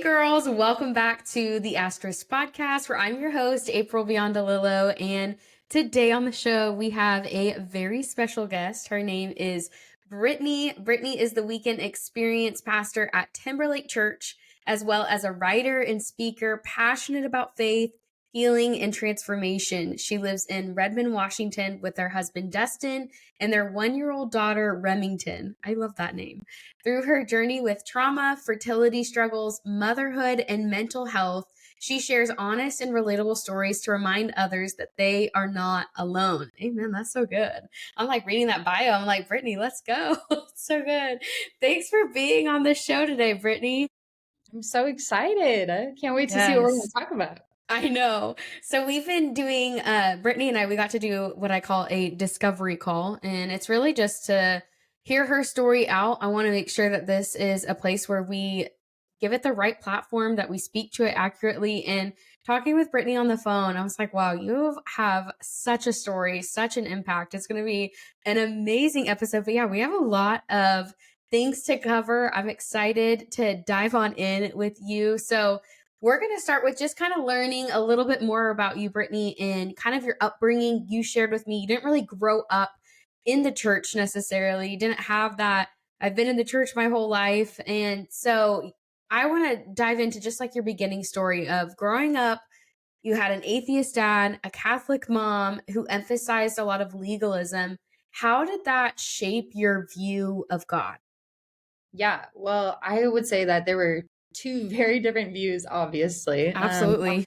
girls, welcome back to the Asterisk podcast where I'm your host, April Biondolillo. And today on the show, we have a very special guest. Her name is Brittany. Brittany is the weekend experience pastor at Timberlake Church, as well as a writer and speaker passionate about faith, healing, and transformation. She lives in Redmond, Washington with her husband, Dustin, and their 1-year-old daughter, Remington. I love that name. Through her journey with trauma, fertility struggles, motherhood, and mental health, she shares honest and relatable stories to remind others that they are not alone. Amen. That's so good. I'm like reading that bio. I'm like, Brittany, let's go. It's so good. Thanks for being on the show today, Brittany. I'm so excited. I can't wait to see what we're going Yes. to talk about. I know. So we've been doing, Brittany and I, we got to do what I call a discovery call. And it's really just to hear her story out. I want to make sure that this is a place where we give it the right platform, that we speak to it accurately. And talking with Brittany on the phone, I was like, wow, you have such a story, such an impact. It's going to be an amazing episode. But yeah, we have a lot of things to cover. I'm excited to dive on in with you. So we're going to start with just kind of learning a little bit more about you, Brittany, and kind of your upbringing. You shared with me you didn't really grow up in the church necessarily. You didn't have that. I've been in the church my whole life. And so I want to dive into just like your beginning story of growing up. You had an atheist dad, a Catholic mom who emphasized a lot of legalism. How did that shape your view of God? Yeah, well, I would say that there were two very different views, obviously. Absolutely.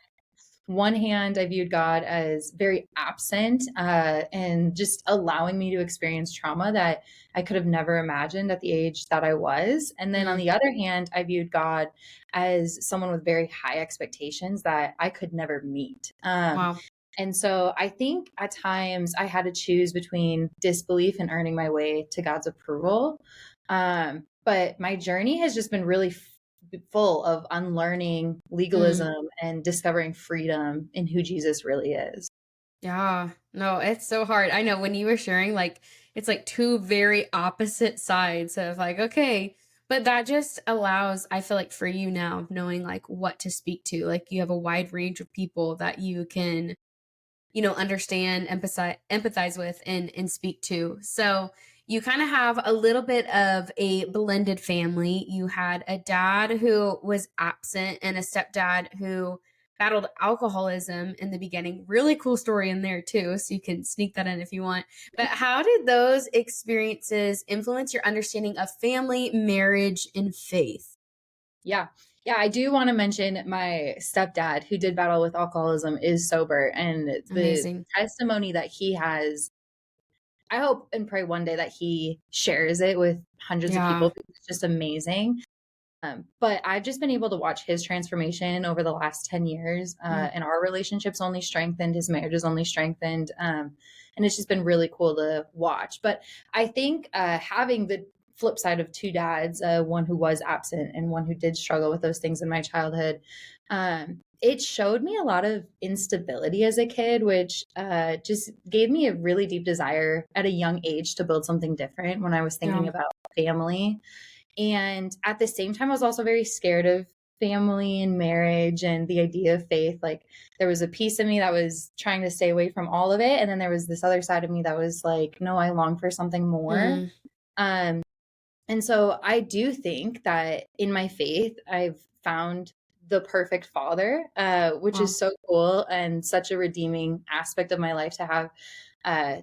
One hand, I viewed God as very absent and just allowing me to experience trauma that I could have never imagined at the age that I was. And then on Mm, the other hand, I viewed God as someone with very high expectations that I could never meet. wow. And so I think at times I had to choose between disbelief and earning my way to God's approval. But my journey has just been really full of unlearning Mm. legalism and discovering freedom in who Jesus really is. Yeah, no, it's so hard. I know when you were sharing, like, it's like two very opposite sides of like, okay, but that just allows, I feel like for you now, knowing like what to speak to, like you have a wide range of people that you can, understand, empathize with and speak to. So you kind of have a little bit of a blended family. You had a dad who was absent and a stepdad who battled alcoholism in the beginning. Really cool story in there too. So you can sneak that in if you want. But how did those experiences influence your understanding of family, marriage, and faith? Yeah. Yeah, I do want to mention my stepdad who did battle with alcoholism is sober, and the Amazing. testimony that he has, I hope and pray one day that he shares it with hundreds of Yeah. people because it's just amazing. But I've just been able to watch his transformation over the last 10 years, Mm. and our relationship's only strengthened, his marriage has only strengthened. And it's just been really cool to watch. But I think having the flip side of two dads, one who was absent and one who did struggle with those things in my childhood, it showed me a lot of instability as a kid, which just gave me a really deep desire at a young age to build something different when I was thinking Yeah. about family. And at the same time, I was also very scared of family and marriage and the idea of faith. Like there was a piece of me that was trying to stay away from all of it. And then there was this other side of me that was like, no, I long for something more. Mm. Um, and so I do think that in my faith, I've found the perfect father, which Wow. is so cool and such a redeeming aspect of my life to have uh,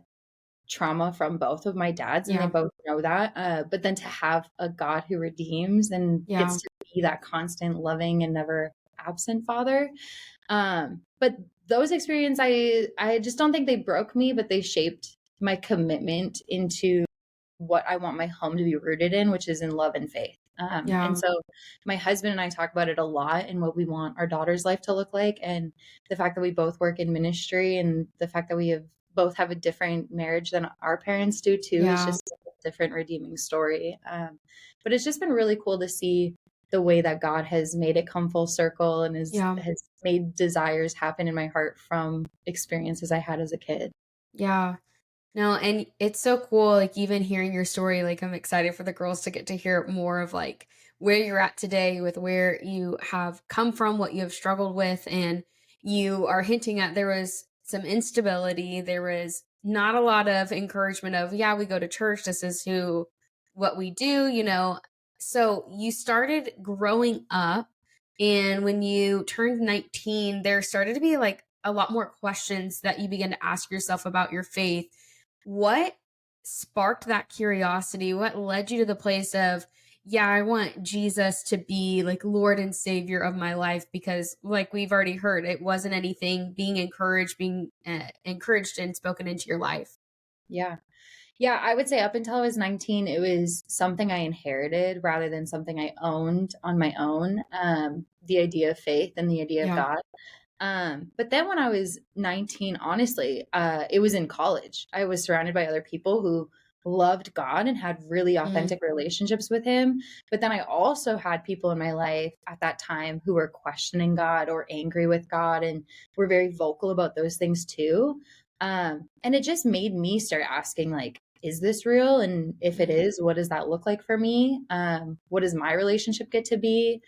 trauma from both of my dads, and they Yeah. both know that. But then to have a God who redeems and Yeah. gets to be that constant, loving, and never absent father. But those experiences, I just don't think they broke me, but they shaped my commitment into what I want my home to be rooted in, which is in love and faith. And Yeah. so my husband and I talk about it a lot and what we want our daughter's life to look like. And the fact that we both work in ministry and the fact that we have both have a different marriage than our parents do too is Yeah. just a different redeeming story. But it's just been really cool to see the way that God has made it come full circle and Yeah. has made desires happen in my heart from experiences I had as a kid. Yeah. No, and it's so cool, like, even hearing your story, like, I'm excited for the girls to get to hear more of, like, where you're at today with where you have come from, what you have struggled with, and you are hinting at there was some instability. There was not a lot of encouragement of, yeah, we go to church. This is who, what we do, you know. So you started growing up. And when you turned 19, there started to be like a lot more questions that you began to ask yourself about your faith. What sparked that curiosity? What led you to the place of, yeah, I want Jesus to be like Lord and Savior of my life? Because, like we've already heard, it wasn't anything being encouraged, being encouraged and spoken into your life. Yeah. Yeah, I would say up until I was 19, it was something I inherited rather than something I owned on my own. The idea of faith and the idea of Yeah. God. But then when I was 19, honestly, it was in college. I was surrounded by other people who loved God and had really Mm, authentic relationships with Him. But then I also had people in my life at that time who were questioning God or angry with God and were very vocal about those things too. And it just made me start asking, like, is this real? And if it mm, is, what does that look like for me? What does my relationship get to be?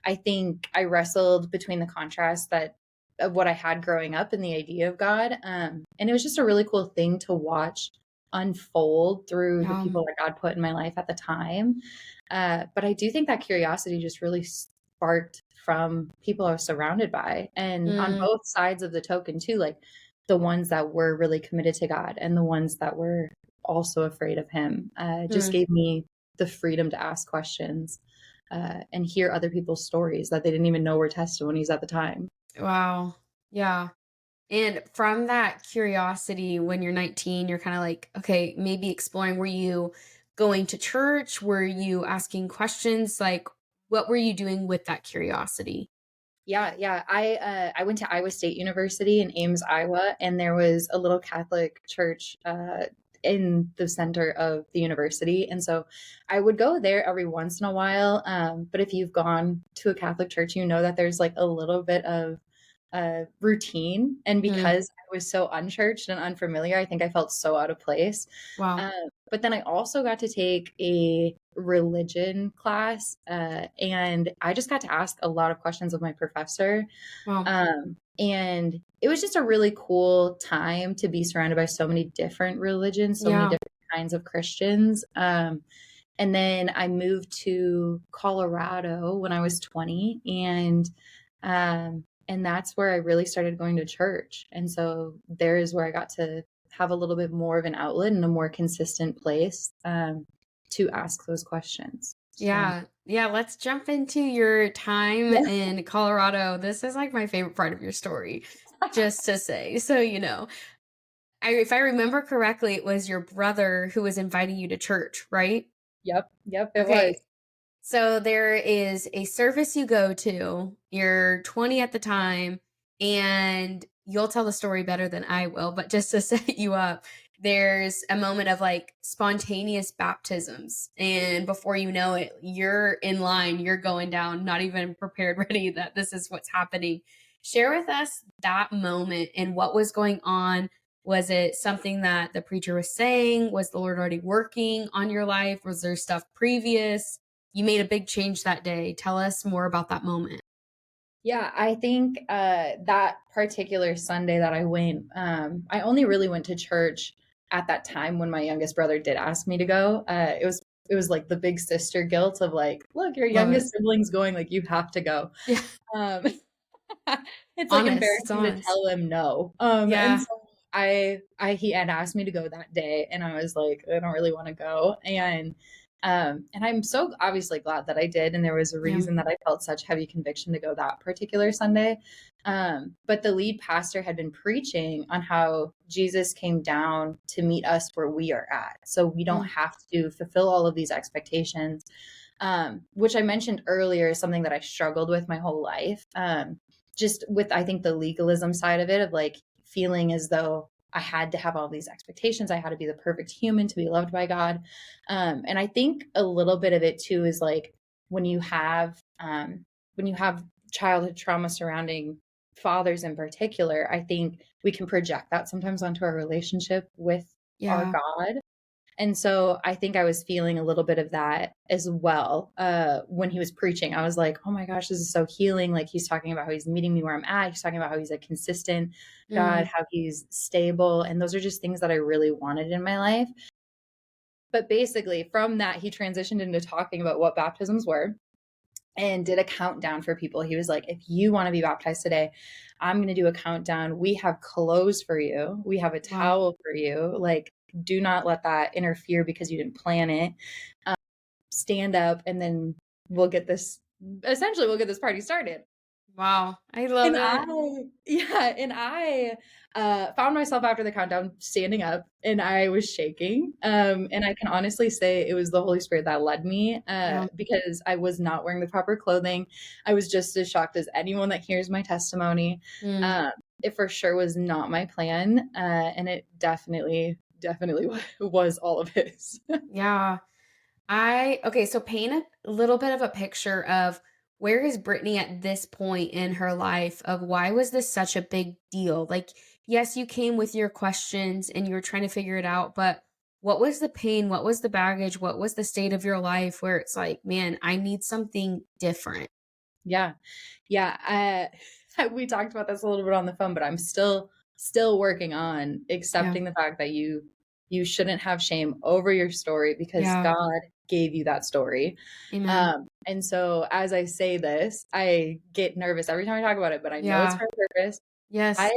I think I wrestled between the contrast that of what I had growing up and the idea of God. And it was just a really cool thing to watch unfold through the yeah. people that God put in my life at the time. But I do think that curiosity just really sparked from people I was surrounded by. And on Mm, both sides of the token, too, like the ones that were really committed to God and the ones that were also afraid of Him, just mm. gave me the freedom to ask questions and hear other people's stories that they didn't even know were testimonies at the time. Wow. Yeah. And from that curiosity, when you're 19, you're kind of like, okay, maybe exploring. Were you going to church? Were you asking questions? Like, what were you doing with that curiosity? Yeah, yeah. I went to Iowa State University in Ames, Iowa, and there was a little Catholic church in the center of the university, and so I would go there every once in a while. But if you've gone to a Catholic church, you know that there's like a little bit of routine, and Mm, because I was so unchurched and unfamiliar, I think I felt so out of place. wow. Um, but then I also got to take a religion class, and I just got to ask a lot of questions of my professor. Wow. And it was just a really cool time to be surrounded by so many different religions, so many Yeah. different kinds of Christians. And then I moved to Colorado when I was 20, and that's where I really started going to church. And so there is where I got to have a little bit more of an outlet and a more consistent place to ask those questions. So Yeah. Yeah. Let's jump into your time yeah, in Colorado. This is like my favorite part of your story, just to say. So, if I remember correctly, it was your brother who was inviting you to church, right? yep, it was. Okay. So there is a service you go to, you're 20 at the time, and you'll tell the story better than I will, but just to set you up, there's a moment of like spontaneous baptisms. And before you know it, you're in line, you're going down, not even prepared, ready that this is what's happening. Share with us that moment and what was going on. Was it something that the preacher was saying? Was the Lord already working on your life? Was there stuff previous? You made a big change that day. Tell us more about that moment. Yeah, I think that particular Sunday that I went, I only really went to church at that time when my youngest brother did ask me to go. It was like the big sister guilt of like, look, your Love it. youngest sibling's going, like you have to go. Yeah. Um, it's like Honest. It's embarrassing to honest. tell him no. And Yeah. so he had asked me to go that day, and I was like, I don't really want to go. And I'm so obviously glad that I did. And there was a Yeah. reason that I felt such heavy conviction to go that particular Sunday. But the lead pastor had been preaching on how Jesus came down to meet us where we are at. So we don't Mm, have to fulfill all of these expectations, which I mentioned earlier is something that I struggled with my whole life. Just with, I think, the legalism side of it, of like feeling as though I had to have all these expectations. I had to be the perfect human to be loved by God. And I think a little bit of it too is like when you have childhood trauma surrounding fathers in particular, I think we can project that sometimes onto our relationship with our yeah. God. And so I think I was feeling a little bit of that as well. When he was preaching, I was like, oh my gosh, this is so healing. Like he's talking about how he's meeting me where I'm at. He's talking about how he's a consistent God, Mm. how he's stable. And those are just things that I really wanted in my life. But basically, from that, he transitioned into talking about what baptisms were and did a countdown for people. He was like, if you want to be baptized today, I'm going to do a countdown. We have clothes for you, we have a Wow. towel for you. Like, do not let that interfere because you didn't plan it. Stand up, and then we'll get this, essentially, we'll get this party started. Wow. I love And it. I found myself after the countdown standing up, and I was shaking. And I can honestly say it was the Holy Spirit that led me, Yeah. because I was not wearing the proper clothing. I was just as shocked as anyone that hears my testimony. Mm. Um, it for sure was not my plan, and it definitely was all of his. Yeah. Okay, so paint a little bit of a picture of where is Brittany at this point in her life of why was this such a big deal? Like, yes, you came with your questions and you were trying to figure it out, but what was the pain? What was the baggage? What was the state of your life where it's like, man, I need something different? Yeah. Yeah, we talked about this a little bit on the phone, but I'm still working on Yeah. accepting the fact that you shouldn't have shame over your story because Yeah. God gave you that story. Amen. And so as I say this, I get nervous every time I talk about it, but I know it's Yeah. for a purpose. I Yes.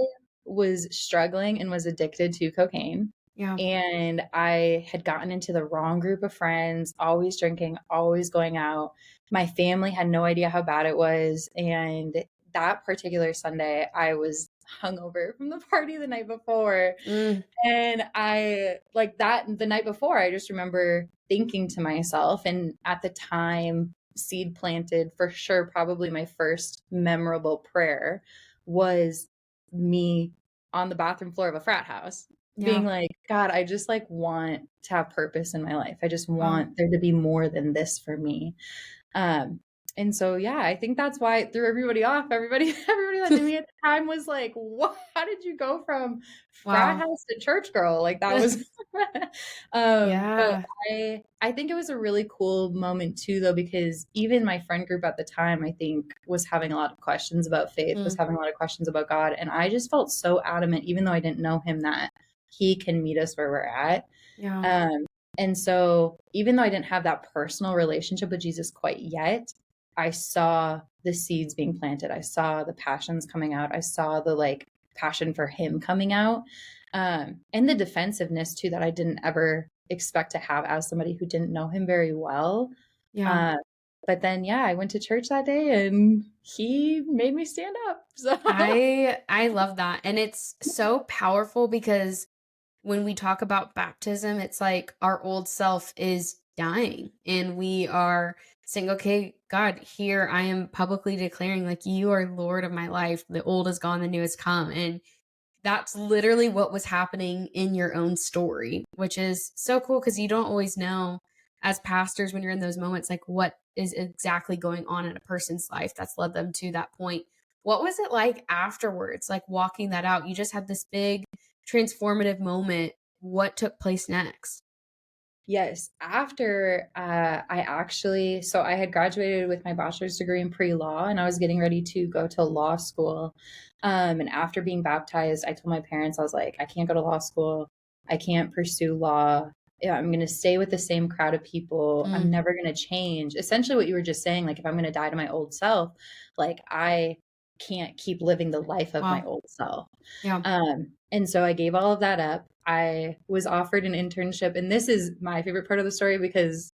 was struggling and was addicted to cocaine. Yeah. And I had gotten into the wrong group of friends, always drinking, always going out. My family had no idea how bad it was. And that particular Sunday, I was hungover from the party the night before. Mm. And I like that the night before, I just remember thinking to myself, and at the time, seed planted for sure, probably my first memorable prayer was me on the bathroom floor of a frat house being Yeah. like, God, I just like want to have purpose in my life. I just Wow. want there to be more than this for me. Um, and so, yeah, I think that's why it threw everybody off. Everybody that knew me at the time was like, what? How did you go from frat Wow. house to church girl? Like that was, but Yeah. I think it was a really cool moment too, though, because even my friend group at the time, I think was having a lot of questions about faith, was Mm. having a lot of questions about God. And I just felt so adamant, even though I didn't know him, that he can meet us where we're at. Yeah. Um, and so even though I didn't have that personal relationship with Jesus quite yet, I saw the seeds being planted. I saw the passions coming out. I saw the like passion for him coming out. And the defensiveness too that I didn't ever expect to have as somebody who didn't know him very well. Yeah. Uh, but then yeah, I went to church that day and he made me stand up. So I love that. And it's so powerful because when we talk about baptism, it's like our old self is dying and we are saying, okay, God, here I am publicly declaring like you are Lord of my life. The old is gone, the new has come. And that's literally what was happening in your own story, which is so cool because you don't always know as pastors when you're in those moments, like what is exactly going on in a person's life that's led them to that point. What was it like afterwards, like walking that out? You just had this big transformative moment. What took place next? yes, after I had graduated with my bachelor's degree in pre-law and I was getting ready to go to law school. And after being baptized, I told my parents, I was like, I can't go to law school. I can't pursue law. Yeah, I'm going to stay with the same crowd of people. I'm Mm. never going to change. Essentially what you were just saying, like if I'm going to die to my old self, like I can't keep living the life of my Wow. old self. Yeah. And so I gave all of that up. I was offered an internship, and this is my favorite part of the story because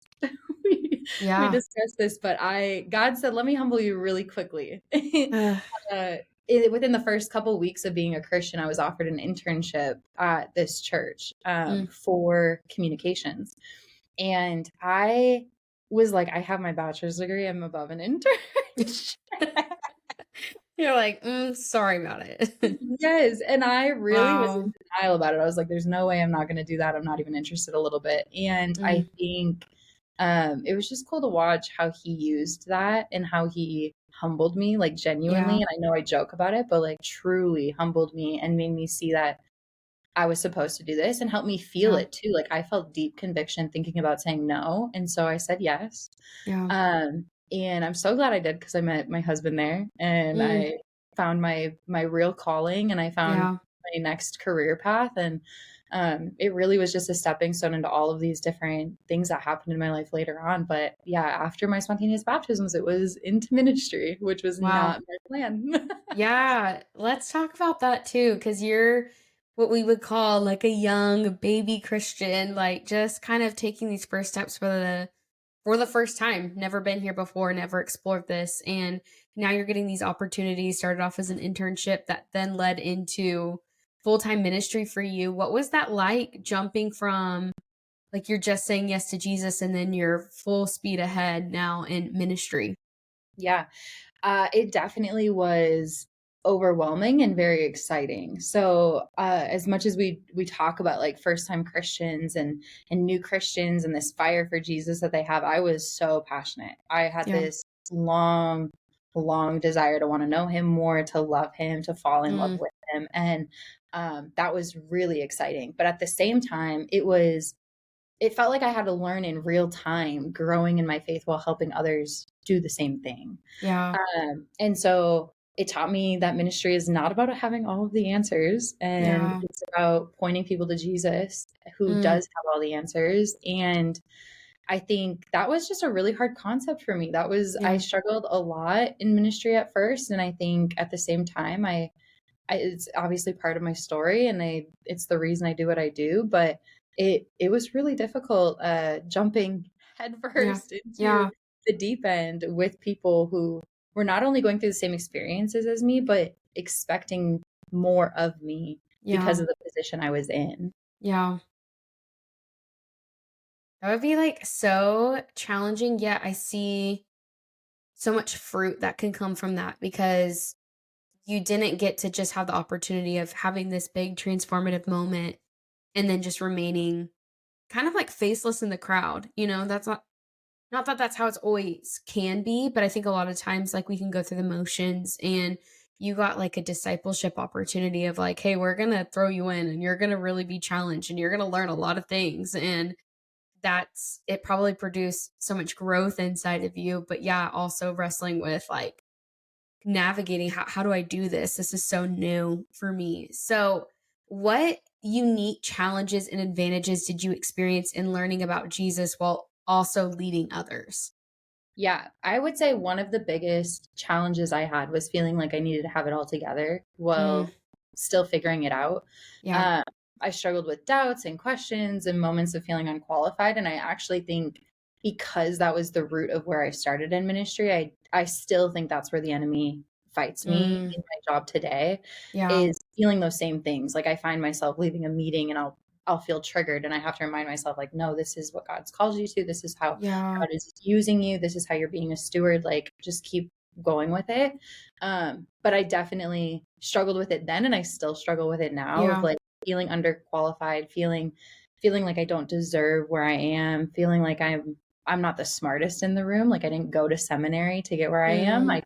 we Yeah. discussed this, but God said, "Let me humble you really quickly." Uh, uh, Within the first couple of weeks of being a Christian, I was offered an internship at this church mm. for communications, and I was like, "I have my bachelor's degree. I'm above an intern." You're like, sorry about it. Yes, and I really was in Wow. denial about it. I was like, "There's no way I'm not gonna do that. I'm not even interested a little bit." And I Mm. think, it was just cool to watch how he used that and how he humbled me, like, genuinely, Yeah. and I know I joke about it, but, like, truly humbled me and made me see that I was supposed to do this and helped me feel Yeah. it too. Like I felt deep conviction thinking about saying no. And so I said yes. Yeah. And I'm so glad I did because I met my husband there and Mm, I found my real calling and I found yeah. my next career path. And it really was just a stepping stone into all of these different things that happened in my life later on. But yeah, after my spontaneous baptisms, it was into ministry, which was Wow. not my plan. Yeah, let's talk about that too, because you're what we would call like a young baby Christian, like just kind of taking these first steps for the first time. Never been here before, never explored this, and now you're getting these opportunities. Started off as an internship that then led into full time ministry for you. What was that like jumping from like you're just saying yes to Jesus and then you're full speed ahead now in ministry? Yeah. It definitely was overwhelming and very exciting. So, as much as we talk about like first time Christians and new Christians and this fire for Jesus that they have, I was so passionate. I had Yeah. this long desire to want to know him more, to love him, to fall in love Mm, with him, and that was really exciting. But at the same time, it felt like I had to learn in real time, growing in my faith while helping others do the same thing. yeah. And so it taught me that ministry is not about having all of the answers, and Yeah. it's about pointing people to Jesus who Mm, does have all the answers. And I think that was just a really hard concept for me. I yeah. struggled a lot in ministry at first. And I think at the same time, it's obviously part of my story and it's the reason I do what I do, but it was really difficult jumping Yeah. headfirst into Yeah. the deep end with people who were not only going through the same experiences as me, but expecting more of me because Yeah. of the position I was in. Yeah. That would be like so challenging. Yet I see so much fruit that can come from that because you didn't get to just have the opportunity of having this big transformative moment and then just remaining kind of like faceless in the crowd. That's not that that's how it's always can be, but I think a lot of times like we can go through the motions and you got like a discipleship opportunity of like, hey, we're going to throw you in and you're going to really be challenged and you're going to learn a lot of things. And that's it probably produced so much growth inside of you. But yeah, also wrestling with like navigating how do I do this? This is so new for me. So, what unique challenges and advantages did you experience in learning about Jesus while also leading others? Yeah, I would say one of the biggest challenges I had was feeling like I needed to have it all together Mm, while still figuring it out. yeah. Um, I struggled with doubts and questions and moments of feeling unqualified. And I actually think because that was the root of where I started in ministry, I still think that's where the enemy fights me Mm, in my job today, yeah. is feeling those same things. Like I find myself leaving a meeting and I'll feel triggered and I have to remind myself like, no, this is what God's called you to. This is how Yeah. God is using you. This is how you're being a steward. Like, just keep going with it. But I definitely struggled with it then, and I still struggle with it now. Of Yeah. like feeling underqualified, feeling like I don't deserve where I am, feeling like I'm not the smartest in the room. Like I didn't go to seminary to get where I am. Mm,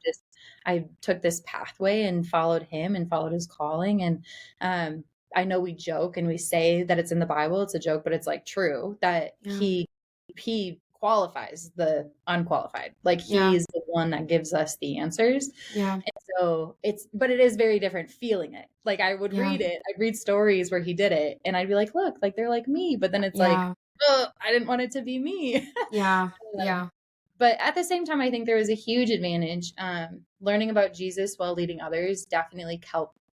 I took this pathway and followed him and followed his calling. And I know we joke and we say that it's in the Bible. It's a joke, but it's like true that yeah. he qualifies the unqualified. Like Yeah. he is the one that gives us the answers. Yeah. And so but it is very different feeling it. Like Yeah. I'd read stories where he did it and I'd be like, look, like they're like me. But then it's like, Yeah. oh, I didn't want it to be me. Yeah. um, Yeah. but at the same time, I think there was a huge advantage. Learning about Jesus while leading others definitely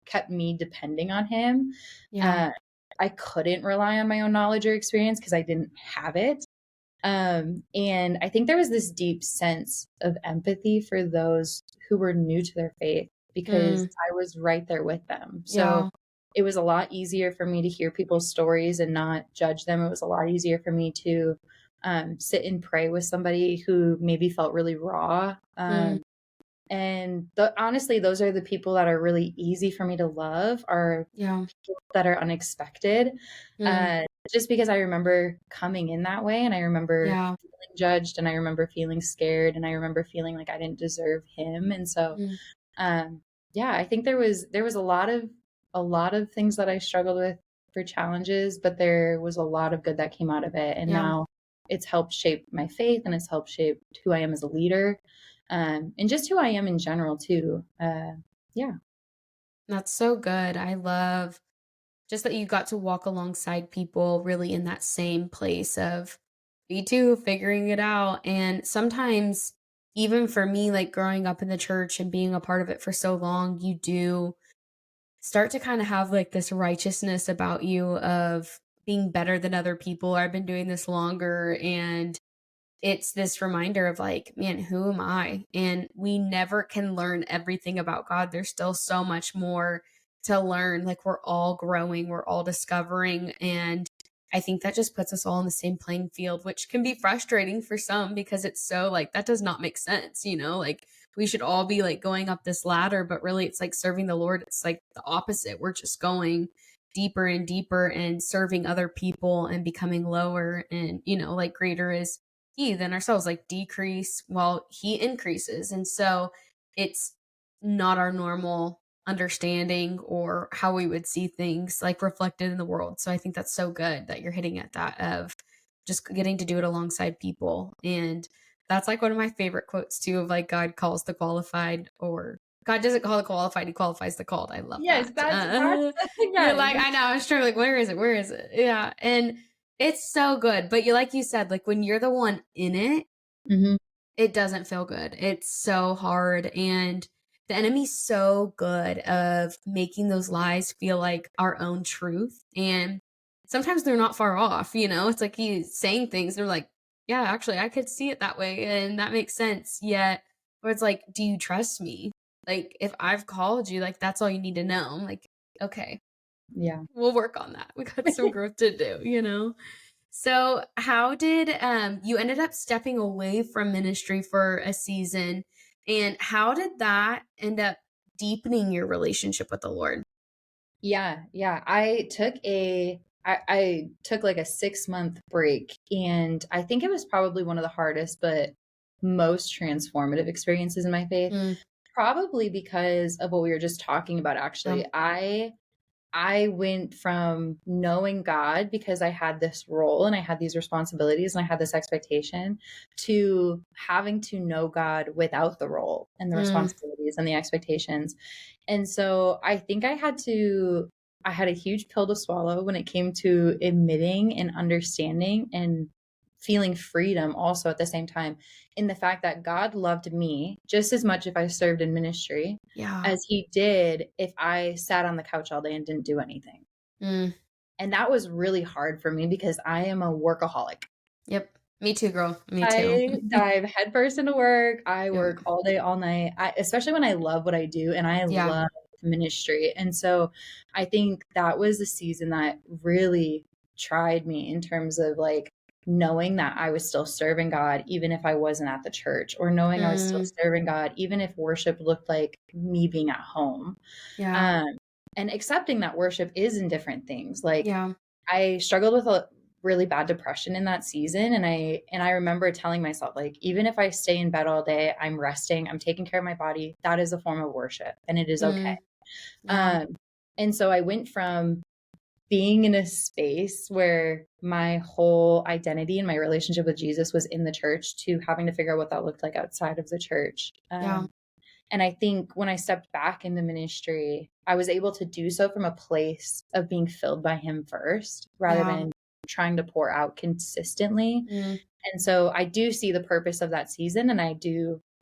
kept me depending on him. Yeah. Uh, I couldn't rely on my own knowledge or experience because I didn't have it. And I think there was this deep sense of empathy for those who were new to their faith because Mm, I was right there with them. So yeah. it was a lot easier for me to hear people's stories and not judge them. It was a lot easier for me to sit and pray with somebody who maybe felt really raw. Mm, Honestly, those are the people that are really easy for me to love, are yeah. people that are unexpected. Mm, Uh, just because I remember coming in that way and I remember yeah. feeling judged and I remember feeling scared and I remember feeling like I didn't deserve him. And so, Mm, um, yeah, I think there was a lot of things that I struggled with for challenges, but there was a lot of good that came out of it. And Yeah. now it's helped shape my faith, and it's helped shape who I am as a leader, and just who I am in general too. Yeah. That's so good. I love just that you got to walk alongside people really in that same place of me too, figuring it out. And sometimes, even for me, like growing up in the church and being a part of it for so long, you do start to kind of have like this righteousness about you of being better than other people. I've been doing this longer, and it's this reminder of like, man, who am I? And we never can learn everything about God. There's still so much more to learn. Like, we're all growing, we're all discovering. And I think that just puts us all in the same playing field, which can be frustrating for some because it's so like, that does not make sense, you know? Like, we should all be like going up this ladder, but really it's like serving the Lord. It's like the opposite. We're just going deeper and deeper and serving other people and becoming lower. And, you know, like greater is he than ourselves, like decrease while he increases. And so it's not our normal understanding or how we would see things like reflected in the world. So I think that's so good that you're hitting at that of just getting to do it alongside people. And that's like one of my favorite quotes too of like God calls the qualified, or God doesn't call the qualified, he qualifies the called. I love Yes, that. that's You're yes. like, I know, I was trying to like, where is it? Where is it? Yeah. And it's so good. But you, like you said, like when you're the one in it, Mhm. it doesn't feel good. It's so hard. And the enemy's so good of making those lies feel like our own truth. And sometimes they're not far off, you know? It's like he's saying things, they're like, yeah, actually, I could see it that way. And that makes sense. Yet, where it's like, do you trust me? Like, if I've called you, like, that's all you need to know. I'm like, okay, Yeah. we'll work on that. We got some growth to do, you know? So, how did you ended up stepping away from ministry for a season, and how did that end up deepening your relationship with the Lord? Yeah, yeah. I took like a 6-month break, and I think it was probably one of the hardest but most transformative experiences in my faith. Mm, Probably because of what we were just talking about yeah. actually. I went from knowing God because I had this role and I had these responsibilities and I had this expectation, to having to know God without the role and the Mm, responsibilities and the expectations. And so I think I had a huge pill to swallow when it came to admitting and understanding and feeling freedom also at the same time, in the fact that God loved me just as much if I served in ministry yeah. as he did if I sat on the couch all day and didn't do anything. Mm, And that was really hard for me because I am a workaholic. yep. Me too, girl. Me too. I dive headfirst into work. I Yep. work all day, all night. Especially when I love what I do and I Yeah. love ministry. And so I think that was a season that really tried me in terms of like knowing that I was still serving God even if I wasn't at the church, or knowing I was still Mm, serving God even if worship looked like me being at home. yeah. Um, and accepting that worship is in different things. Like Yeah. I struggled with a really bad depression in that season, and I remember telling myself like, even if I stay in bed all day, I'm resting, I'm taking care of my body, that is a form of worship and it is okay. Mm, yeah. Um and so I went from being in a space where my whole identity and my relationship with Jesus was in the church to having to figure out what that looked like outside of the church. Yeah. And I think when I stepped back in the ministry, I was able to do so from a place of being filled by him first rather Yeah. than trying to pour out consistently. Mm, And so I do see the purpose of that season. And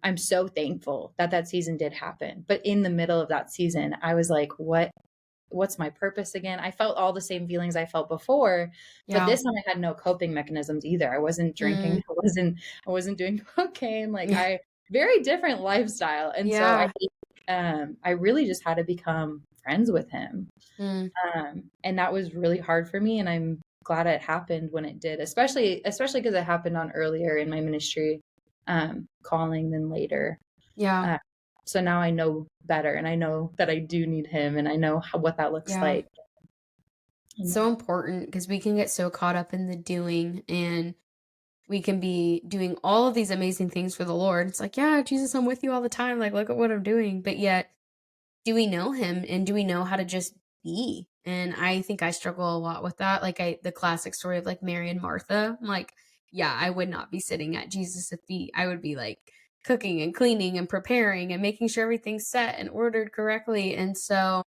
I'm so thankful that that season did happen. But in the middle of that season, I was like, what's my purpose again? I felt all the same feelings I felt before, but yeah. this time I had no coping mechanisms either. I wasn't drinking. Mm, I wasn't doing cocaine. Like yeah. very different lifestyle. And so I Yeah. think I really just had to become friends with him. Mm, And that was really hard for me. And I'm glad it happened when it did, especially because it happened on earlier in my ministry calling than later. yeah. Uh, so now I know better, and I know that I do need him, and I know what that looks Yeah. like. And So important because we can get so caught up in the doing, and we can be doing all of these amazing things for the Lord. It's like, yeah, Jesus, I'm with you all the time. Like, look at what I'm doing. But yet, do we know him, and do we know how to just be? And I think I struggle a lot with that. Like the classic story of like Mary and Martha. I'm like, yeah, I would not be sitting at Jesus' feet. I would be like cooking and cleaning and preparing and making sure everything's set and ordered correctly. And so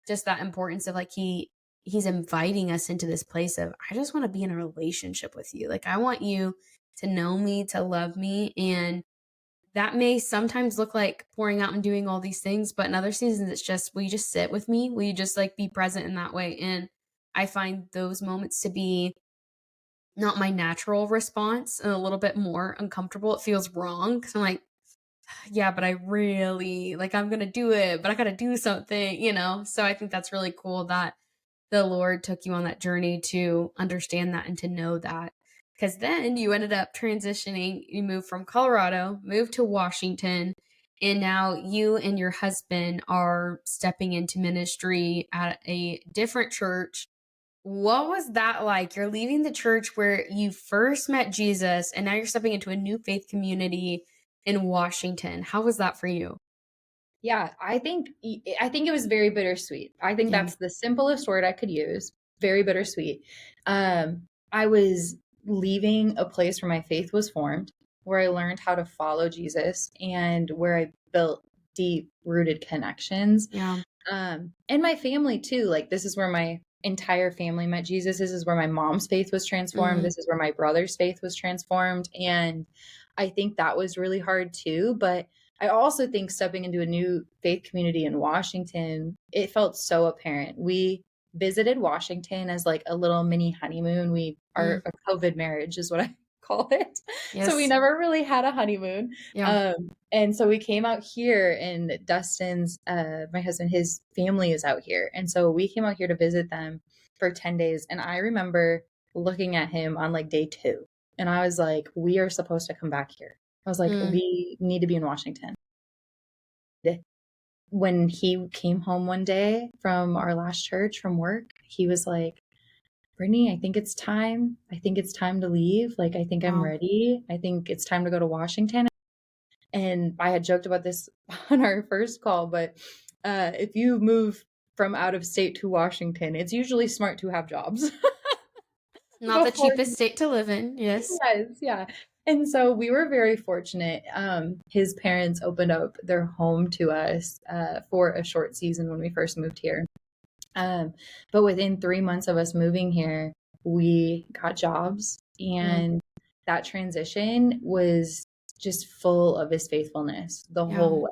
just that importance of like he's inviting us into this place of I just want to be in a relationship with you. Like I want you to know me, to love me, and that may sometimes look like pouring out and doing all these things, but in other seasons it's just will you just sit with me? Will you just like be present in that way? And I find those moments to be not my natural response and a little bit more uncomfortable. It feels wrong because I'm like, yeah, but I really like I'm gonna do it, but I gotta do something, you know? So I think that's really cool that the Lord took you on that journey to understand that and to know that. Because then you ended up transitioning, you moved from Colorado, moved to Washington, and now you and your husband are stepping into ministry at a different church. What was that like? You're leaving the church where you first met Jesus, and now you're stepping into a new faith community in Washington. How was that for you? Yeah, I think it was very bittersweet. I think Yeah. that's the simplest word I could use. Very bittersweet. I was leaving a place where my faith was formed, where I learned how to follow Jesus, and where I built deep rooted connections. Yeah. And my family too. Like this is where my entire family met Jesus. This is where my mom's faith was transformed. Mm, This is where my brother's faith was transformed. And I think that was really hard too. But I also think stepping into a new faith community in Washington, it felt so apparent. We visited Washington as like a little mini honeymoon. We are mm. a COVID marriage is what I call it. So we Yes. never really had a honeymoon. Yeah. And so we came out here, and Dustin's, my husband, his family is out here. And so we came out here to visit them for 10 days. And I remember looking at him on like day 2. And I was like, we are supposed to come back here. I was like, Mm, we need to be in Washington. When he came home one day from our last church from work, he was like, Brittany, I think it's time. I think it's time to leave. Like, I think I'm wow. ready. I think it's time to go to Washington. And I had joked about this on our first call, but if you move from out of state to Washington, it's usually smart to have jobs Not the before cheapest state to live in. Yes. yes, yeah. And so we were very fortunate. His parents opened up their home to us for a short season when we first moved here. Um, but within 3 months of us moving here, we got jobs, Mm, and that transition was just full of his faithfulness the yeah. whole way.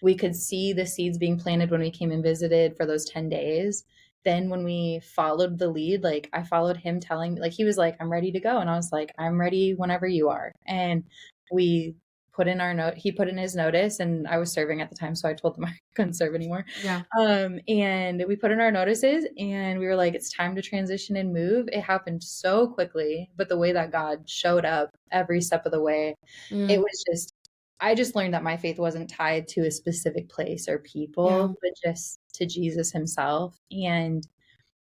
We could see the seeds being planted when we came and visited for those 10 days. Then when we followed the lead, like I followed him telling me, like he was like, I'm ready to go. And I was like, I'm ready whenever you are. And we put in our note, he put in his notice, and I was serving at the time. So I told him I couldn't serve anymore. Yeah. And we put in our notices, and we were like, it's time to transition and move. It happened so quickly, but the way that God showed up every step of the way, it Mm, was just I just learned that my faith wasn't tied to a specific place or yeah. people, but just to Jesus himself. And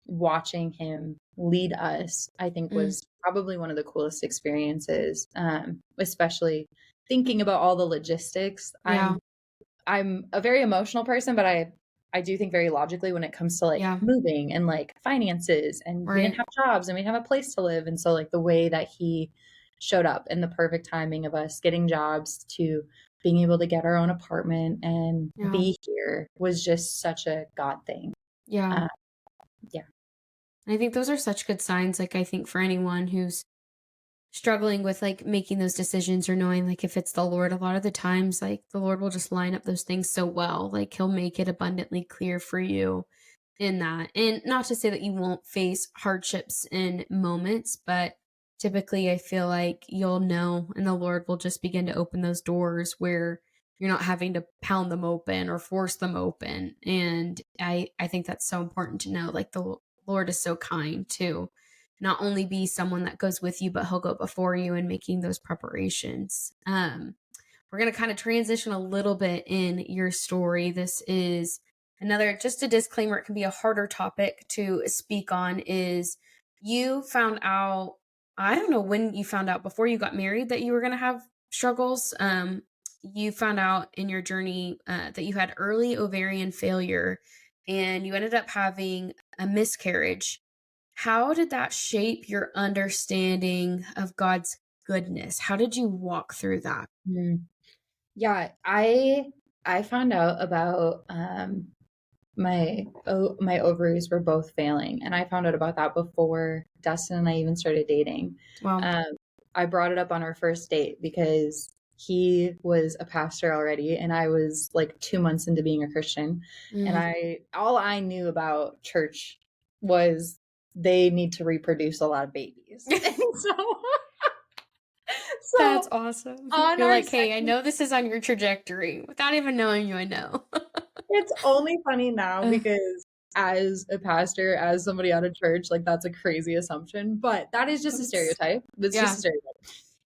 watching him lead us, I think Mm, was probably one of the coolest experiences, especially thinking about all the logistics. yeah. I'm a very emotional person, but I do think very logically when it comes to like Yeah. moving and like finances, and we didn't Right. have jobs and we didn't have a place to live. And so like the way that he showed up and the perfect timing of us getting jobs to being able to get our own apartment and Yeah. be here was just such a God thing. Yeah. Uh, yeah. And I think those are such good signs. Like, I think for anyone who's struggling with like making those decisions or knowing like if it's the Lord, a lot of the times, like the Lord will just line up those things so well. Like, He'll make it abundantly clear for you in that. And not to say that you won't face hardships in moments, but typically I feel like you'll know and the Lord will just begin to open those doors where you're not having to pound them open or force them open. And I think that's so important to know. Like the Lord is so kind to not only be someone that goes with you, but He'll go before you in making those preparations. We're going to kind of transition a little bit in your story. This is another, just a disclaimer, it can be a harder topic to speak on. Is you found out, I don't know when you found out, before you got married, that you were going to have struggles. You found out in your journey that you had early ovarian failure. and you ended up having a miscarriage. How did that shape your understanding of God's goodness? How did you walk through that? Mm. Yeah, I found out about my ovaries were both failing, and I found out about that before Dustin and I even started dating. Well, Um, I brought it up on our first date because he was a pastor already, and I was like 2 months into being a Christian, and mm, all I knew about church was they need to reproduce a lot of babies, and that's so awesome. on You're our like, hey, I second know this is on your trajectory. Without even knowing you, I know. It's only funny now Uh, because as a pastor, as somebody out of church, like that's a crazy assumption, but that is just a it's, stereotype. It's just yeah, a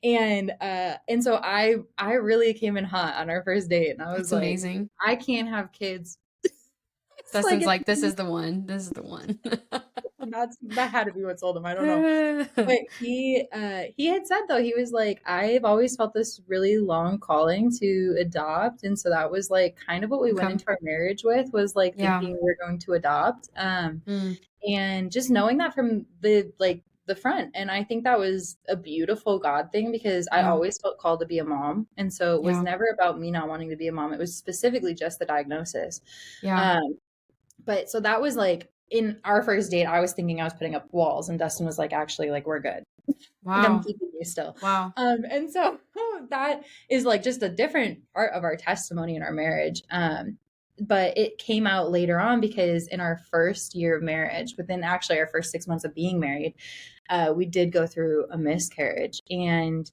stereotype. And so I really came in hot on our first date, and I was it's like, amazing. I can't have kids. It's like Dustin's like, this is the one. This is the one. that had to be what sold him. I don't know. But he had said though, he was like, I've always felt this really long calling to adopt. And so that was like kind of what we went Okay. into our marriage with, was like Yeah. thinking we were going to adopt. Mm, And just knowing that from the front. And I think that was a beautiful God thing because I yeah. always felt called to be a mom. And so it was Yeah. never about me not wanting to be a mom. It was specifically just the diagnosis. Yeah. Um, but so that was like in our first date, I was thinking I was putting up walls, and Dustin was like, actually, like, we're good. Like, I'm Wow. keeping you still. Wow. And so that is like just a different part of our testimony in our marriage. But it came out later on because in our first year of marriage, within actually our first 6 months of being married, we did go through a miscarriage. And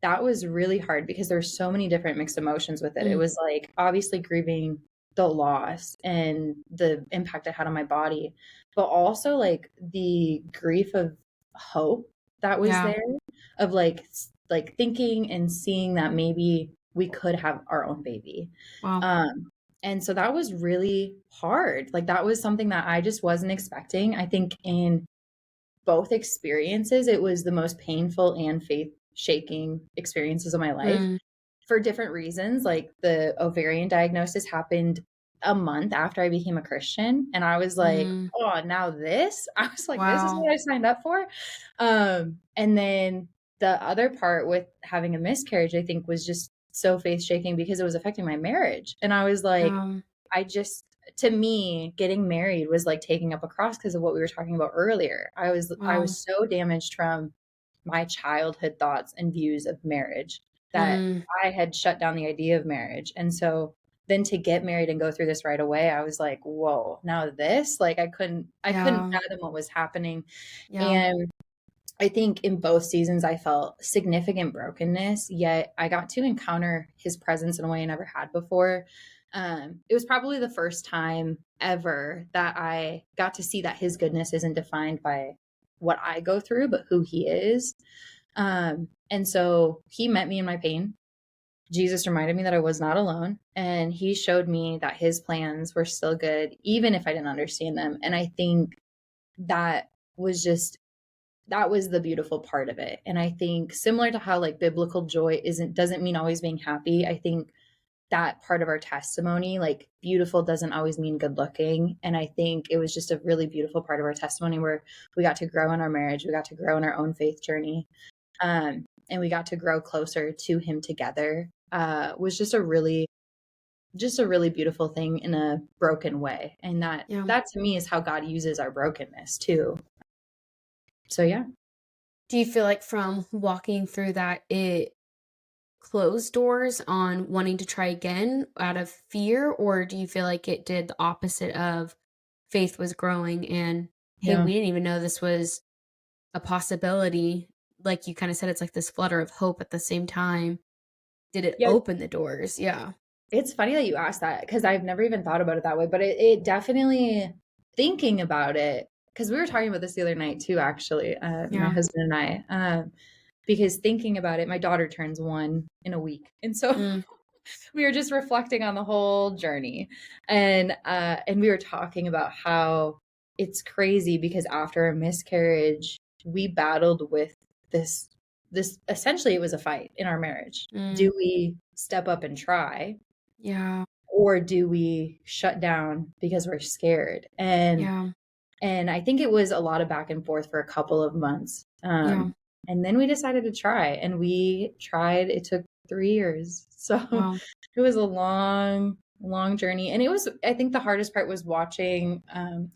that was really hard because there's so many different mixed emotions with it. It Mm, was like obviously grieving the loss and the impact it had on my body, but also like the grief of hope that was yeah. there, of like thinking and seeing that maybe we could have our own baby. Wow. Um and so that was really hard. Like that was something that I just wasn't expecting. I think in both experiences, it was the most painful and faith shaking experiences of my life Mm, for different reasons. Like the ovarian diagnosis happened a month after I became a Christian. And I was like, mm, oh, now this? I was like, this is wow. what I signed up for. And then the other part with having a miscarriage, I think, was just so faith shaking because it was affecting my marriage. And I was like, Um, I just, to me, getting married was like taking up a cross because of what we were talking about earlier. I wow. was so damaged from my childhood thoughts and views of marriage that Mm, I had shut down the idea of marriage. And so then to get married and go through this right away, I was like, whoa, now this, like I couldn't yeah. fathom what was happening. Yeah. And I think in both seasons I felt significant brokenness, yet I got to encounter his presence in a way I never had before. It was probably the first time ever that I got to see that his goodness isn't defined by what I go through, but who he is. And so he met me in my pain. Jesus reminded me that I was not alone, and he showed me that his plans were still good, even if I didn't understand them. And I think that was just that was the beautiful part of it. And I think similar to how like biblical joy doesn't mean always being happy. I think that part of our testimony, like beautiful doesn't always mean good looking. And I think it was just a really beautiful part of our testimony where we got to grow in our marriage, we got to grow in our own faith journey, and we got to grow closer to him together. Was just a really beautiful thing in a broken way. And Yeah. that to me is how God uses our brokenness too. So yeah. Do you feel like from walking through that, it closed doors on wanting to try again out of fear? Or do you feel like it did the opposite of faith was growing and, hey, Yeah. we didn't even know this was a possibility? Like you kind of said, it's like this flutter of hope at the same time. Did it Yeah. open the doors? Yeah. It's funny that you asked that because I've never even thought about it that way, but it definitely, thinking about it, because we were talking about this the other night too, actually, my Yeah. husband and I, because thinking about it, my daughter turns 1 in a week. And so Mm, we were just reflecting on the whole journey, and we were talking about how it's crazy because after a miscarriage, we battled with this, essentially it was a fight in our marriage. mm, Do we step up and try, yeah. or do we shut down because we're scared? Yeah. And I think it was a lot of back and forth for a couple of months. Yeah. And then we decided to try, and we tried. It took 3 years. So Wow. it was a long, long journey. And it was, I think the hardest part was watching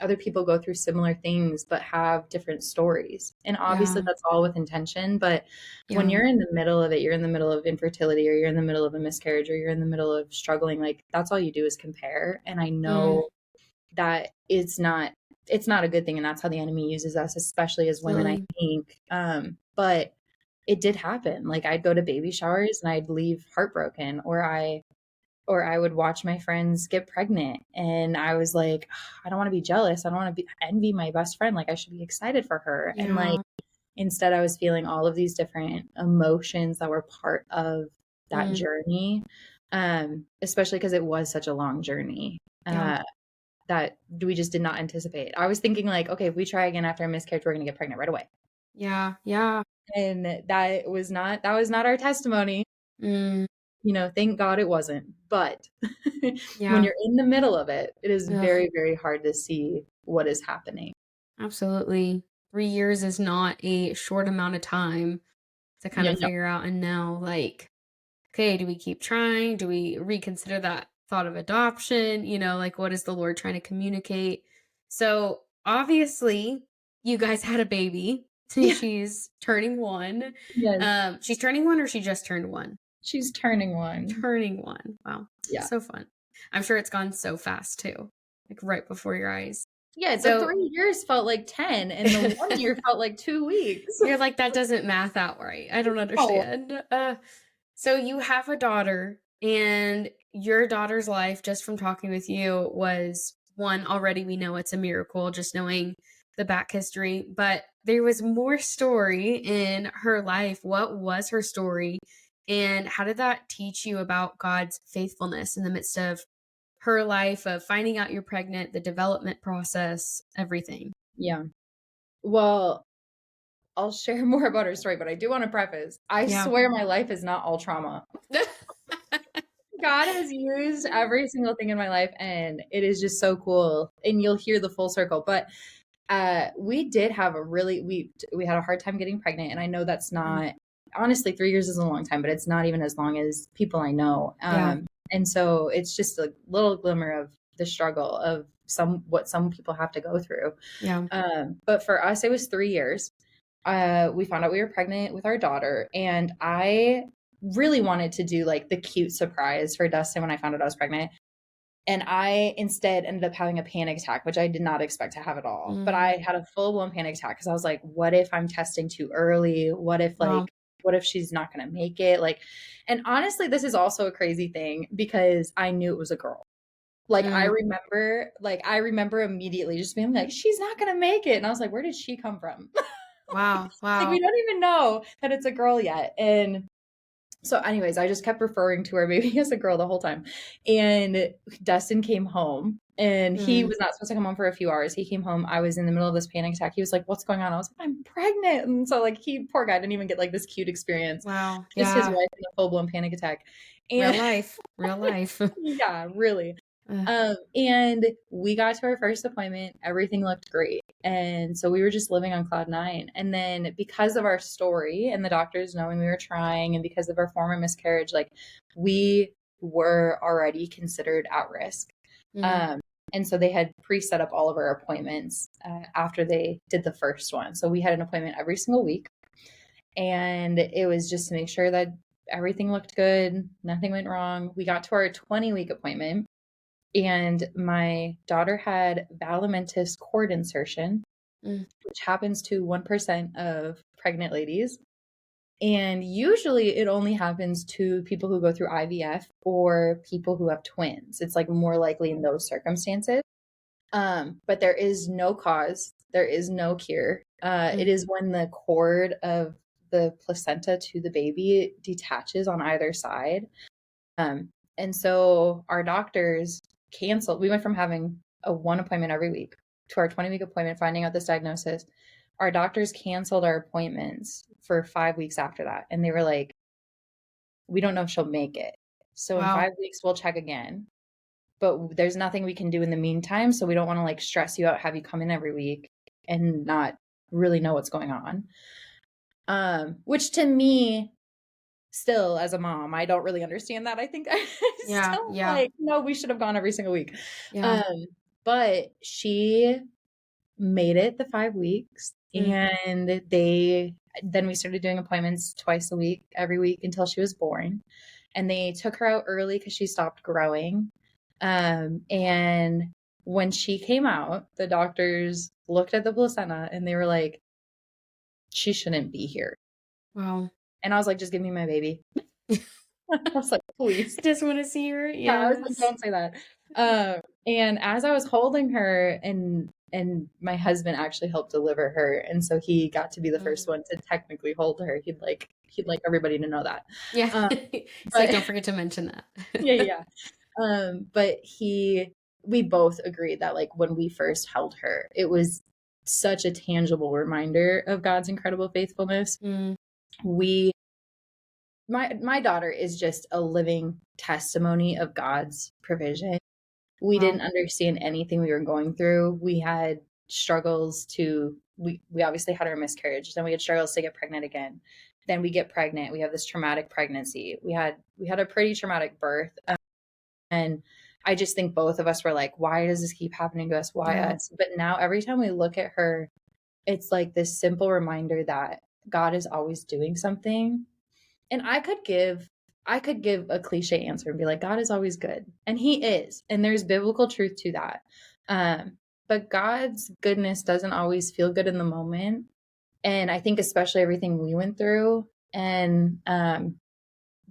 other people go through similar things, but have different stories. And obviously Yeah. that's all with intention. But when Yeah. you're in the middle of it, you're in the middle of infertility, or you're in the middle of a miscarriage, or you're in the middle of struggling, like that's all you do is compare. And I Mm, know that it's not a good thing, and that's how the enemy uses us, especially as women, I absolutely. think. But it did happen. Like I'd go to baby showers and I'd leave heartbroken, or I would watch my friends get pregnant and I was like, I don't want to be jealous, I don't want to be envy my best friend, like I should be excited for her. And like Yeah. instead I was feeling all of these different emotions that were part of that Mm, journey, especially because it was such a long journey. yeah. That we just did not anticipate. I was thinking like, okay, if we try again after a miscarriage, we're going to get pregnant right away. Yeah. Yeah. And that was not our testimony. Mm, Thank God it wasn't. But when yeah. you're in the middle of it, it is Ugh, very, very hard to see what is happening. absolutely. 3 years is not a short amount of time to kind Yeah, of no. figure out and know, like, okay, do we keep trying? Do we reconsider that thought of adoption? Like, what is the Lord trying to communicate? So, obviously, you guys had a baby. Yeah. She's turning one. Yes. She's turning one, or she just turned one? She's turning one. Turning one. Wow. Yeah. So fun. I'm sure it's gone so fast too, like right before your eyes. Yeah, the So 3 years felt like 10 and the 1 year felt like 2 weeks. you're like, that doesn't math out right. I don't Oh, understand. So you have a daughter, and your daughter's life, just from talking with you, was one already. We know it's a miracle, just knowing the back history, but there was more story in her life. What was her story? And how did that teach you about God's faithfulness in the midst of her life, of finding out you're pregnant, the development process, everything? yeah. Well, I'll share more about her story, but I do want to preface, I Yeah. swear my life is not all trauma. God has used every single thing in my life, and it is just so cool. And you'll hear the full circle. But we did have we had a hard time getting pregnant, and I know that's Mm, not, honestly, 3 years is a long time, but it's not even as long as people I know. yeah. And so it's just a little glimmer of the struggle of what some people have to go through. Yeah. But for us, it was 3 years. We found out we were pregnant with our daughter, and I really wanted to do like the cute surprise for Dustin when I found out I was pregnant. And I instead ended up having a panic attack, which I did not expect to have at all. But Mm, I had a full blown panic attack because I was like, what if I'm testing too early? wow. What if she's not going to make it? Like, and honestly, this is also a crazy thing because I knew it was a girl. Mm, I remember immediately just being like, she's not going to make it. And I was like, where did she come from? wow. Like, Wow. we don't even know that it's a girl yet. And so, anyways, I just kept referring to her maybe as a girl the whole time. And Dustin came home, and he Mm, was not supposed to come home for a few hours. He came home. I was in the middle of this panic attack. He was like, "What's going on?" I was like, "I'm pregnant." And so, like, poor guy, didn't even get like this cute experience. wow. Just his Yeah. wife in a full blown panic attack. Real And life. Real life. yeah, really. Uh, And we got to our first appointment. Everything looked great. And so we were just living on cloud nine. And then because of our story and the doctors knowing we were trying, and because of our former miscarriage, like we were already considered at risk. mm, Um, and so they had pre-set up all of our appointments after they did the first one. So we had an appointment every single week. And it was just to make sure that everything looked good, nothing went wrong. We got to our 20-week appointment, and my daughter had valimentous cord insertion, mm, which happens to 1% of pregnant ladies. And usually it only happens to people who go through IVF or people who have twins. It's like more likely in those circumstances. But there is no cause, there is no cure. It mm. is when the cord of the placenta to the baby detaches on either side. Um, and so our doctors canceled. We went from having a one appointment every week to our 20-week appointment, finding out this diagnosis. Our doctors canceled our appointments for 5 weeks after that. And they were like, we don't know if she'll make it. So in Wow. 5 weeks, we'll check again. but there's nothing we can do in the meantime. So we don't want to like stress you out, have you come in every week and not really know what's going on. Which to me, still as a mom, I don't really understand that. I think I Yeah. still Yeah. like, no, we should have gone every single week. Yeah. But she made it the 5 weeks, Mm. and then we started doing appointments twice a week, every week until she was born. And they took her out early because she stopped growing. And when she came out, the doctors looked at the placenta and they were like, she shouldn't be here. Wow. And I was like, just give me my baby. I was like, please. I just want to see her. Yeah, I was like, Yes. don't say that. And as I was holding her, and my husband actually helped deliver her, and so he got to be the first one to technically hold her. He'd like everybody to know that. Yeah. Um, It's like, but don't forget to mention that. yeah, yeah. But we both agreed that like when we first held her, it was such a tangible reminder of God's incredible faithfulness. Mm. We my daughter is just a living testimony of God's provision. We Wow. didn't understand anything we were going through. We had struggles we obviously had our miscarriage. Then we had struggles to get pregnant again. Then we get pregnant. We have this traumatic pregnancy. We had a pretty traumatic birth. And I just think both of us were like, why does this keep happening to us? Why Yeah. us? But now every time we look at her, it's like this simple reminder that God is always doing something. And I could give a cliche answer and be like, God is always good. And he is. And there's biblical truth to that. But God's goodness doesn't always feel good in the moment. And I think especially everything we went through. And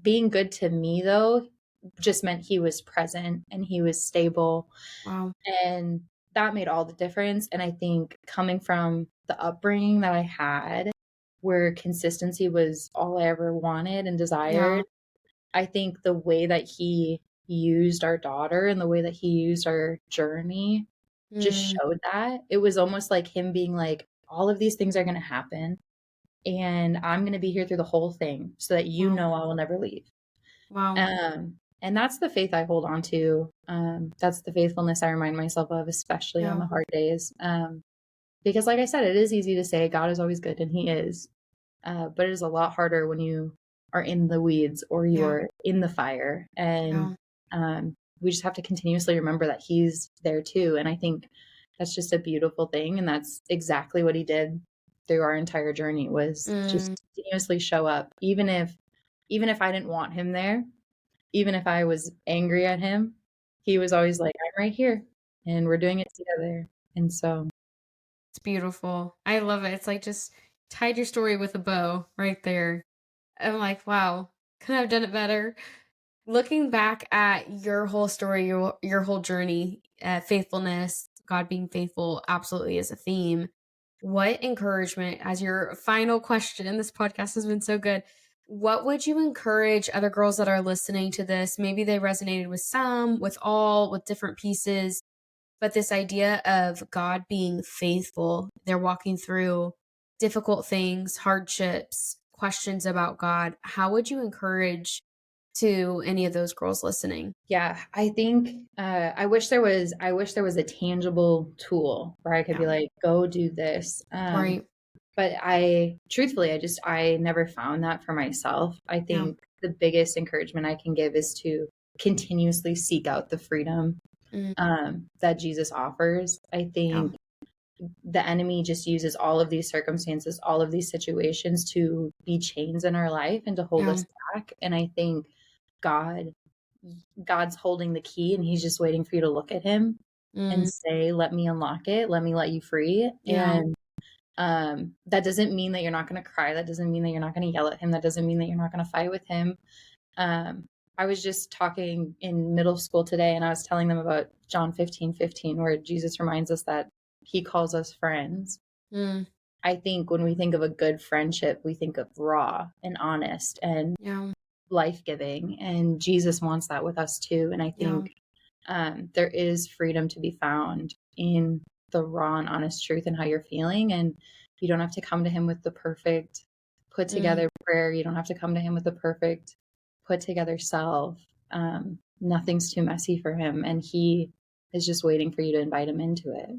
being good to me though just meant he was present and he was stable. Wow. And that made all the difference. And I think coming from the upbringing that I had, where consistency was all I ever wanted and Yeah. desired, I think the way that he used our daughter and the way that he used our journey just Mm. showed that. It was almost like him being like, all of these things are going to happen. And I'm going to be here through the whole thing so that you Wow. know I will never leave. Wow. And that's the faith I hold on to. That's the faithfulness I remind myself of, especially on Yeah. the hard days. Because, like I said, it is easy to say God is always good, and He is. But it is a lot harder when you are in the weeds or you Yeah. are in the fire. And Yeah. we just have to continuously remember that He's there too. And I think that's just a beautiful thing. And that's exactly what He did through our entire journey, was just Mm. continuously show up, even if I didn't want Him there, even if I was angry at him, he was always like, I'm right here and we're doing it together. And so, It's beautiful. I love it. It's like just tied your story with a bow right there. I'm like, wow, could I have done it better? Looking back at your whole story, your whole journey, faithfulness, God being faithful absolutely is a theme. What encouragement, as your final question, this podcast has been so good. What would you encourage other girls that are listening to this? Maybe they resonated with some, with all, with different pieces, but this idea of God being faithful, they're walking through difficult things, hardships, questions about God. How would you encourage to any of those girls listening? yeah, I think I wish there was a tangible tool where I could be Yeah. like, go do this. Right. But I never found that for myself. I Yeah. think the biggest encouragement I can give is to continuously seek out the freedom Mm. that Jesus offers. I Yeah. think the enemy just uses all of these circumstances, all of these situations to be chains in our life and to hold Yeah. us back. And I think God, God's holding the key and he's just waiting for you to look at him and Mm. say, let me unlock it. Let me let you free. Yeah. And that doesn't mean that you're not going to cry. That doesn't mean that you're not going to yell at him. That doesn't mean that you're not going to fight with him. Um, I was just talking in middle school today and I was telling them about John 15:15, where Jesus reminds us that he calls us friends. Mm. I think when we think of a good friendship, we think of raw and honest and Yeah. life giving. And Jesus wants that with us too. And I Yeah. think there is freedom to be found in the raw and honest truth and how you're feeling. And you don't have to come to him with the perfect put Mm. together prayer. You don't have to come to him with the perfect put together self. nothing's too messy for him. And he is just waiting for you to invite him into it.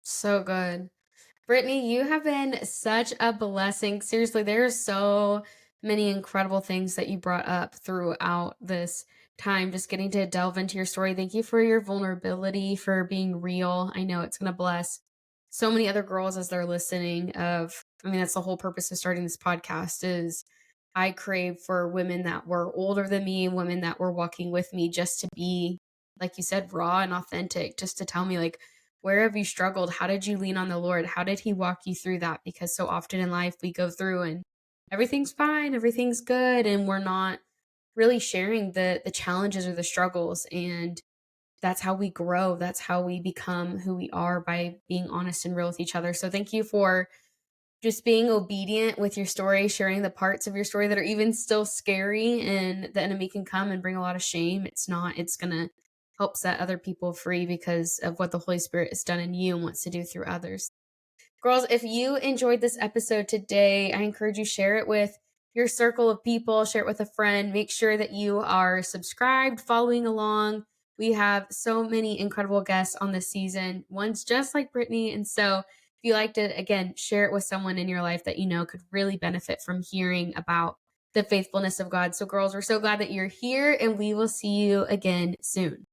So good. Brittany, you have been such a blessing. Seriously, there's so many incredible things that you brought up throughout this time, just getting to delve into your story. Thank you for your vulnerability, for being real. I know it's going to bless so many other girls as they're listening I mean, that's the whole purpose of starting this podcast is I crave for women that were older than me, women that were walking with me just to be, like you said, raw and authentic, just to tell me like, where have you struggled? How did you lean on the Lord? How did he walk you through that? Because so often in life we go through and everything's fine, everything's good, and we're not really sharing the challenges or the struggles. And that's how we grow. That's how we become who we are, by being honest and real with each other. So thank you for just being obedient with your story, sharing the parts of your story that are even still scary, and the enemy can come and bring a lot of shame. It's going to help set other people free because of what the Holy Spirit has done in you and wants to do through others. Girls, if you enjoyed this episode today, I encourage you share it with your circle of people, share it with a friend. Make sure that you are subscribed, following along. We have so many incredible guests on this season, one's just like Brittany. And so if you like to, again, share it with someone in your life that you know could really benefit from hearing about the faithfulness of God. So girls, we're so glad that you're here, and we will see you again soon.